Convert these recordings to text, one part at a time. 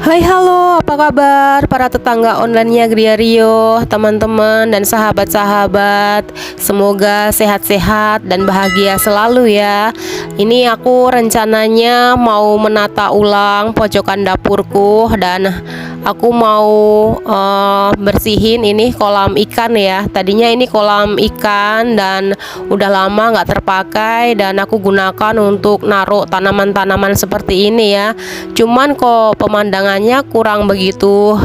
Hai halo, apa kabar para tetangga online-nya Griario, teman-teman dan sahabat-sahabat. Semoga sehat-sehat dan bahagia selalu ya. Ini aku rencananya mau menata ulang pojokan dapurku dan aku mau bersihin ini kolam ikan ya. Tadinya ini kolam ikan dan udah lama nggak terpakai dan aku gunakan untuk naruh tanaman-tanaman seperti ini ya. Cuman kok pemandangannya kurang begitu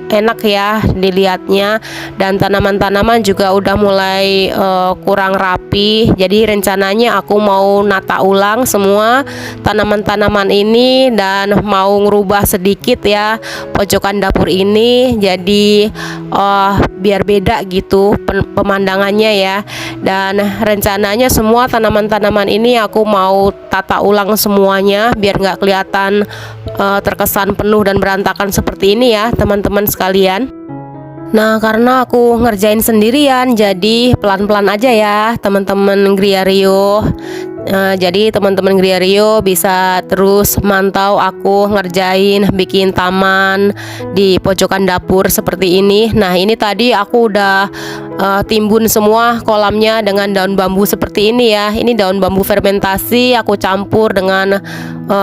enak ya dilihatnya, dan tanaman-tanaman juga udah mulai kurang rapi. Jadi rencananya aku mau nata ulang semua tanaman-tanaman ini dan mau ngerubah sedikit ya pojokan dapur ini, jadi biar beda gitu pemandangannya ya. Dan rencananya semua tanaman-tanaman ini aku mau tata ulang semuanya biar nggak kelihatan terkesan penuh dan berantakan seperti ini ya teman-teman sekalian. Nah, karena aku ngerjain sendirian jadi pelan-pelan aja ya teman-teman Griario. Jadi teman-teman Griario bisa terus mantau aku ngerjain bikin taman di pojokan dapur seperti ini. Nah, ini tadi aku udah timbun semua kolamnya dengan daun bambu seperti ini ya. Ini daun bambu fermentasi aku campur dengan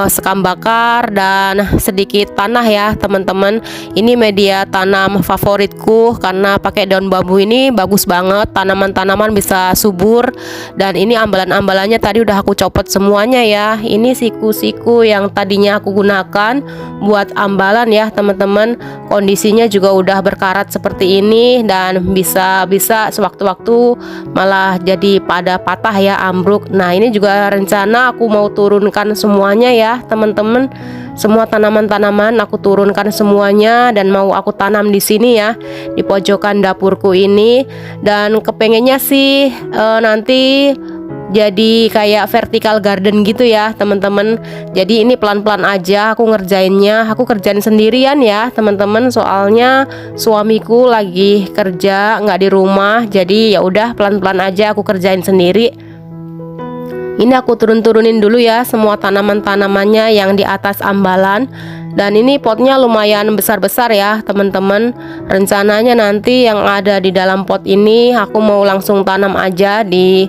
sekam bakar dan sedikit tanah ya teman-teman. Ini media tanam favoritku karena pakai daun bambu ini bagus banget, tanaman-tanaman bisa subur. Dan ini ambalan-ambalannya tadi udah aku copot semuanya ya. Ini siku-siku yang tadinya aku gunakan buat ambalan ya teman-teman. Kondisinya juga udah berkarat seperti ini dan bisa sewaktu-waktu malah jadi pada patah ya, ambruk. Nah, ini juga rencana aku mau turunkan semuanya ya teman-teman. Semua tanaman-tanaman aku turunkan semuanya dan mau aku tanam di sini ya di pojokan dapurku ini. Dan kepengennya sih nanti jadi kayak vertical garden gitu ya teman-teman. Jadi ini pelan-pelan aja aku ngerjainnya. Aku kerjain sendirian ya teman-teman, soalnya suamiku lagi kerja nggak di rumah. Jadi ya udah pelan-pelan aja aku kerjain sendiri. Ini aku turunin dulu ya semua tanaman-tanamannya yang di atas ambalan. Dan ini potnya lumayan besar-besar ya teman-teman. Rencananya nanti yang ada di dalam pot ini aku mau langsung tanam aja di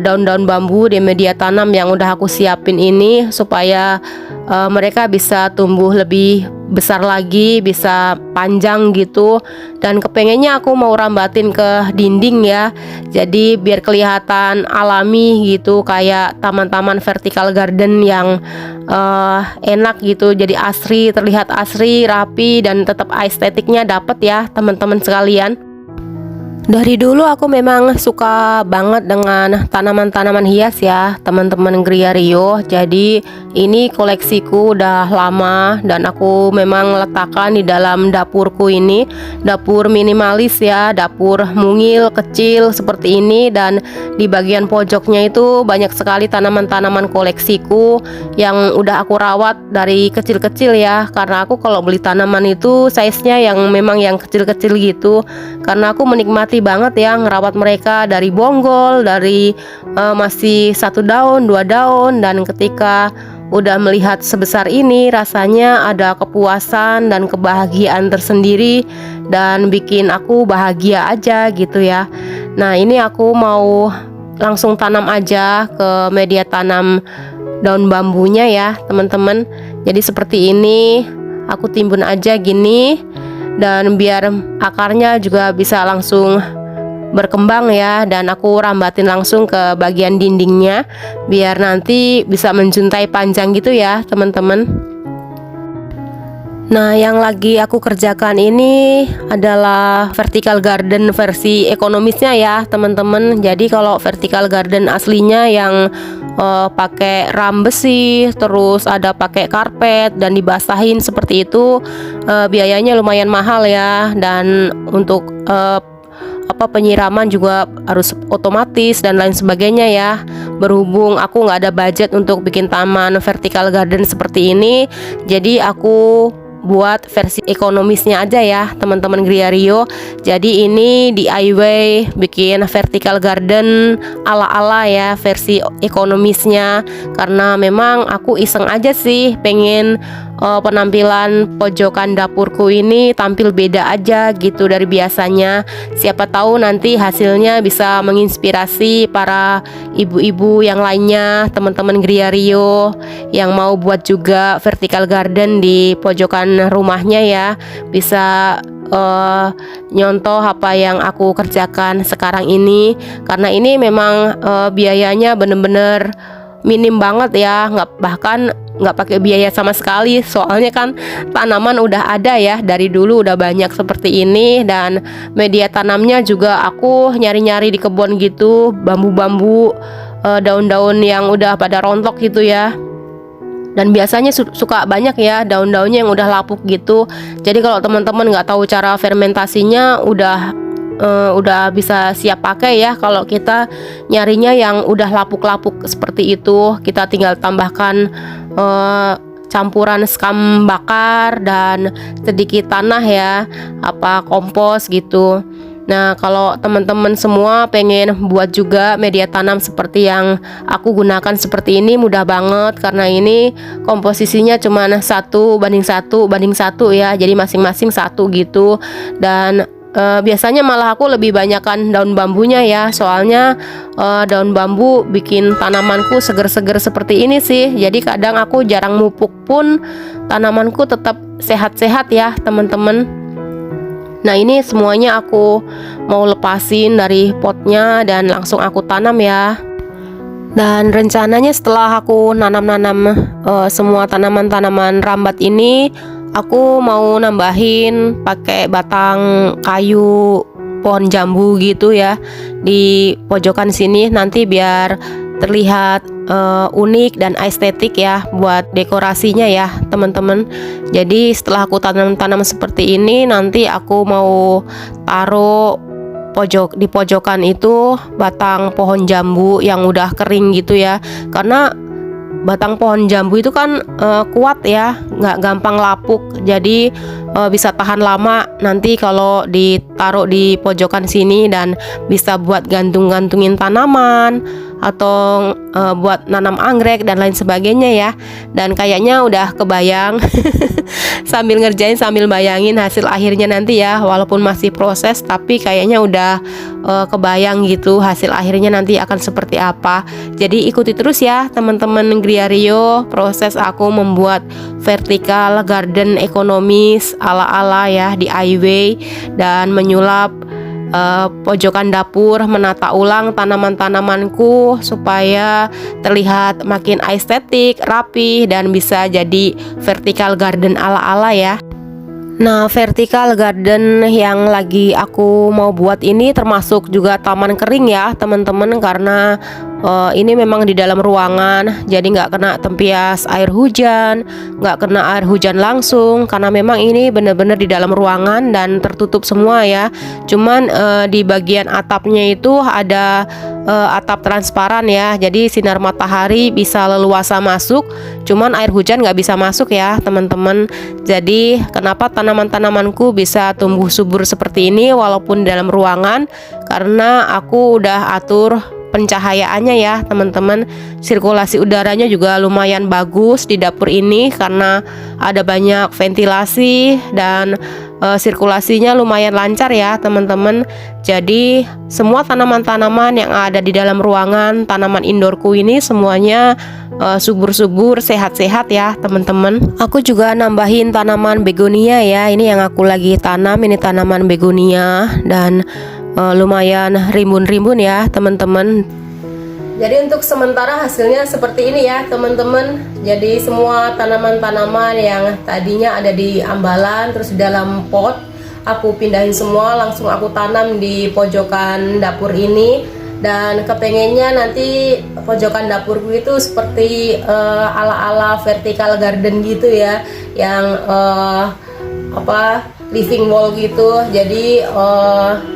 daun-daun bambu di media tanam yang udah aku siapin ini, supaya mereka bisa tumbuh lebih besar lagi, bisa panjang gitu. Dan kepengennya aku mau rambatin ke dinding ya, jadi biar kelihatan alami gitu, kayak taman-taman vertical garden yang enak gitu. Jadi asri, terlihat asri, rapi, dan tetap estetiknya dapet ya teman-teman sekalian. Dari dulu aku memang suka banget dengan tanaman-tanaman hias ya teman-teman Griario. Jadi ini koleksiku udah lama dan aku memang letakkan di dalam dapurku ini. Dapur minimalis ya, dapur mungil kecil seperti ini. Dan di bagian pojoknya itu banyak sekali tanaman-tanaman koleksiku yang udah aku rawat dari kecil-kecil ya. Karena aku kalau beli tanaman itu size-nya yang memang yang kecil-kecil gitu, karena aku menikmati banget ya ngerawat mereka dari bonggol, dari masih 1 daun 2 daun, dan ketika udah melihat sebesar ini rasanya ada kepuasan dan kebahagiaan tersendiri dan bikin aku bahagia aja gitu ya. Nah, ini aku mau langsung tanam aja ke media tanam daun bambunya ya teman-teman. Jadi seperti ini aku timbun aja gini, dan biar akarnya juga bisa langsung berkembang ya. Dan aku rambatin langsung ke bagian dindingnya biar nanti bisa menjuntai panjang gitu ya teman-teman. Nah, yang lagi aku kerjakan ini adalah vertical garden versi ekonomisnya ya teman-teman. Jadi kalau vertical garden aslinya yang pakai ram besi, terus ada pakai karpet dan dibasahin seperti itu, biayanya lumayan mahal ya. Dan untuk penyiraman juga harus otomatis dan lain sebagainya ya. Berhubung aku nggak ada budget untuk bikin taman vertical garden seperti ini, jadi aku buat versi ekonomisnya aja ya teman-teman Griario. Jadi ini DIY bikin vertical garden ala-ala ya versi ekonomisnya, karena memang aku iseng aja sih pengen penampilan pojokan dapurku ini tampil beda aja gitu dari biasanya. Siapa tahu nanti hasilnya bisa menginspirasi para ibu-ibu yang lainnya, teman-teman Gria Rio yang mau buat juga vertical garden di pojokan rumahnya ya, bisa nyontoh apa yang aku kerjakan sekarang ini. Karena ini memang biayanya bener-bener minim banget ya, bahkan nggak pakai biaya sama sekali, soalnya kan tanaman udah ada ya, dari dulu udah banyak seperti ini. Dan media tanamnya juga aku nyari-nyari di kebun gitu, bambu-bambu, daun-daun yang udah pada rontok gitu ya. Dan biasanya suka banyak ya daun-daunnya yang udah lapuk gitu. Jadi kalau teman-teman nggak tahu cara fermentasinya, udah bisa siap pakai ya. Kalau kita nyarinya yang udah lapuk-lapuk seperti itu, kita tinggal tambahkan campuran sekam bakar dan sedikit tanah ya, kompos gitu. Nah, kalau teman-teman semua pengen buat juga media tanam seperti yang aku gunakan seperti ini, mudah banget karena ini komposisinya cuma 1:1:1 ya, jadi masing-masing satu gitu. Dan biasanya malah aku lebih banyakkan daun bambunya ya, soalnya daun bambu bikin tanamanku seger-seger seperti ini sih. Jadi kadang aku jarang mupuk pun tanamanku tetap sehat-sehat ya teman-teman. Nah, ini semuanya aku mau lepasin dari potnya dan langsung aku tanam ya. Dan rencananya setelah aku nanam-nanam semua tanaman-tanaman rambat ini, aku mau nambahin pakai batang kayu pohon jambu gitu ya di pojokan sini, nanti biar terlihat unik dan estetik ya buat dekorasinya ya teman-teman. Jadi setelah aku tanam-tanam seperti ini, nanti aku mau taruh di pojokan itu batang pohon jambu yang udah kering gitu ya, karena batang pohon jambu itu kan kuat ya, nggak gampang lapuk, jadi bisa tahan lama nanti kalau ditaruh di pojokan sini, dan bisa buat gantung-gantungin tanaman atau buat nanam anggrek dan lain sebagainya ya. Dan kayaknya udah kebayang sambil ngerjain sambil bayangin hasil akhirnya nanti ya, walaupun masih proses tapi kayaknya udah kebayang gitu hasil akhirnya nanti akan seperti apa. Jadi ikuti terus ya teman-teman Gria Rio proses aku membuat vertical garden ekonomis ala-ala ya DIY, dan menyulap pojokan dapur, menata ulang tanaman-tanamanku supaya terlihat makin estetik, rapi, dan bisa jadi vertical garden ala-ala ya. Nah, vertical garden yang lagi aku mau buat ini termasuk juga taman kering ya teman-teman, karena ini memang di dalam ruangan, jadi nggak kena tempias air hujan, nggak kena air hujan langsung, karena memang ini benar-benar di dalam ruangan dan tertutup semua ya. Cuman di bagian atapnya itu ada atap transparan ya, jadi sinar matahari bisa leluasa masuk, cuman air hujan nggak bisa masuk ya teman-teman. Jadi kenapa tanaman-tanamanku bisa tumbuh subur seperti ini walaupun di dalam ruangan, karena aku udah atur pencahayaannya ya teman-teman. Sirkulasi udaranya juga lumayan bagus di dapur ini karena ada banyak ventilasi, dan sirkulasinya lumayan lancar ya teman-teman. Jadi semua tanaman-tanaman yang ada di dalam ruangan, tanaman indoorku ini semuanya subur-subur, sehat-sehat ya teman-teman. Aku juga nambahin tanaman begonia ya, ini yang aku lagi tanam, ini tanaman begonia, dan lumayan rimbun-rimbun ya teman-teman. Jadi untuk sementara hasilnya seperti ini ya teman-teman. Jadi semua tanaman-tanaman yang tadinya ada di ambalan terus di dalam pot, aku pindahin semua, langsung aku tanam di pojokan dapur ini. Dan kepengennya nanti pojokan dapurku itu seperti ala-ala vertical garden gitu ya, yang living wall gitu. Jadi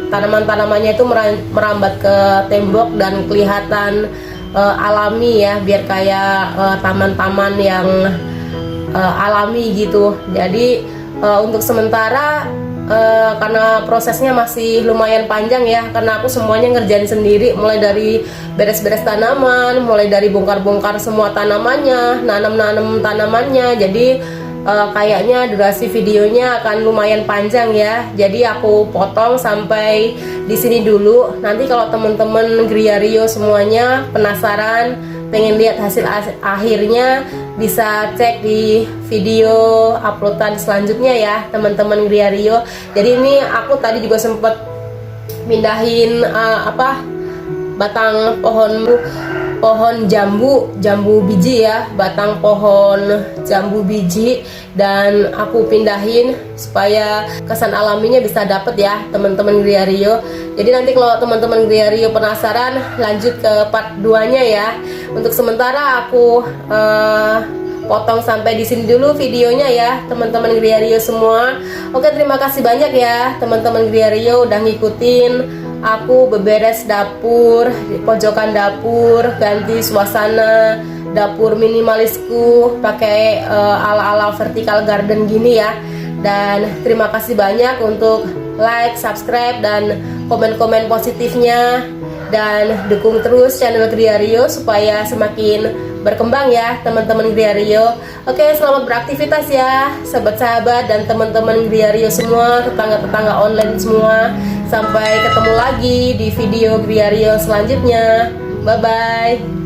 tanaman-tanamannya itu merambat ke tembok dan kelihatan alami ya, biar kayak taman-taman yang alami gitu. Jadi untuk sementara karena prosesnya masih lumayan panjang ya, karena aku semuanya ngerjain sendiri, mulai dari beres-beres tanaman, mulai dari bongkar-bongkar semua tanamannya, nanam-nanam tanamannya. Jadi kayaknya durasi videonya akan lumayan panjang ya. Jadi aku potong sampai di sini dulu. Nanti kalau teman-teman Griario semuanya penasaran pengen lihat hasil akhirnya, bisa cek di video uploadan selanjutnya ya teman-teman Griario. Jadi ini aku tadi juga sempet mindahin batang pohon jambu biji ya, batang pohon jambu biji, dan aku pindahin supaya kesan alaminya bisa dapet ya teman-teman Griario. Jadi nanti kalau teman-teman Griario penasaran, lanjut ke part 2-nya ya. Untuk sementara aku potong sampai di sini dulu videonya ya teman-teman Griario semua. Oke, terima kasih banyak ya teman-teman Griario udah ngikutin aku beberes dapur, di pojokan dapur, ganti suasana dapur minimalisku pakai ala-ala vertical garden gini ya. Dan terima kasih banyak untuk like, subscribe, dan komen-komen positifnya, dan dukung terus channel Griario supaya semakin berkembang ya teman-teman Griario. Oke, selamat beraktivitas ya sahabat-sahabat dan teman-teman Griario semua, tetangga-tetangga online semua. Sampai ketemu lagi di video Griario selanjutnya. Bye bye.